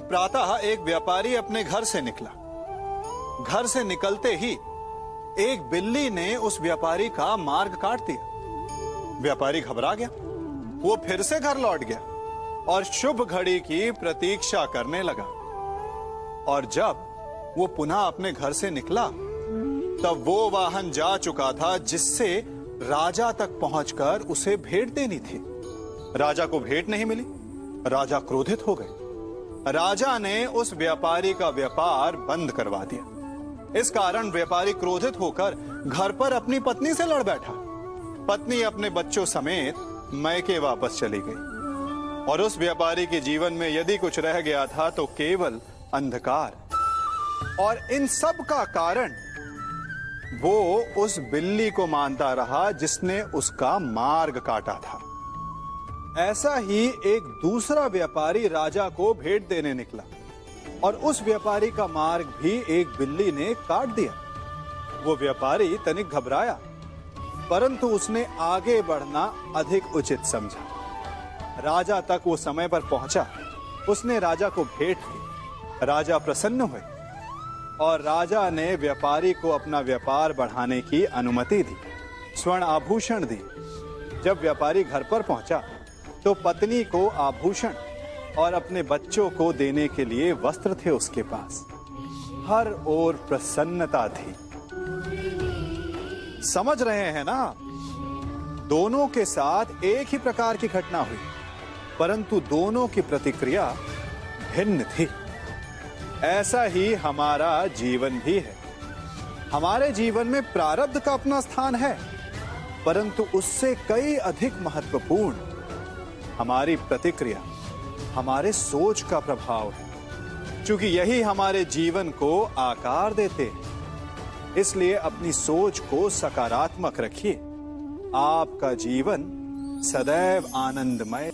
प्रातः एक व्यापारी अपने घर से निकला। घर से निकलते ही एक बिल्ली ने उस व्यापारी का मार्ग काट दिया। व्यापारी घबरा गया। वो फिर से घर लौट गया और शुभ घड़ी की प्रतीक्षा करने लगा। और जब वो पुनः अपने घर से निकला तब वो वाहन जा चुका था जिससे राजा तक पहुंचकर उसे भेंट देनी थी। राजा को भेंट नहीं मिली। राजा क्रोधित हो गए। राजा ने उस व्यापारी का व्यापार बंद करवा दिया। इस कारण व्यापारी क्रोधित होकर घर पर अपनी पत्नी से लड़ बैठा। पत्नी अपने बच्चों समेत मैके वापस चली गई और उस व्यापारी के जीवन में यदि कुछ रह गया था तो केवल अंधकार। और इन सब का कारण वो उस बिल्ली को मानता रहा जिसने उसका मार्ग काटा था। ऐसा ही एक दूसरा व्यापारी राजा को भेंट देने निकला और उस व्यापारी का मार्ग भी एक बिल्ली ने काट दिया। वो व्यापारी तनिक घबराया, परंतु उसने आगे बढ़ना अधिक उचित समझा। राजा तक वो समय पर पहुंचा। उसने राजा को भेंट दी। राजा प्रसन्न हुए और राजा ने व्यापारी को अपना व्यापार बढ़ाने की अनुमति दी, स्वर्ण आभूषण दी। जब व्यापारी घर पर पहुंचा तो पत्नी को आभूषण और अपने बच्चों को देने के लिए वस्त्र थे उसके पास। हर ओर प्रसन्नता थी। समझ रहे हैं ना? दोनों के साथ एक ही प्रकार की घटना हुई, परंतु दोनों की प्रतिक्रिया भिन्न थी। ऐसा ही हमारा जीवन भी है। हमारे जीवन में प्रारब्ध का अपना स्थान है, परंतु उससे कई अधिक महत्वपूर्ण हमारी प्रतिक्रिया, हमारे सोच का प्रभाव है। क्योंकि यही हमारे जीवन को आकार देते हैं। इसलिए अपनी सोच को सकारात्मक रखिए। आपका जीवन सदैव आनंदमय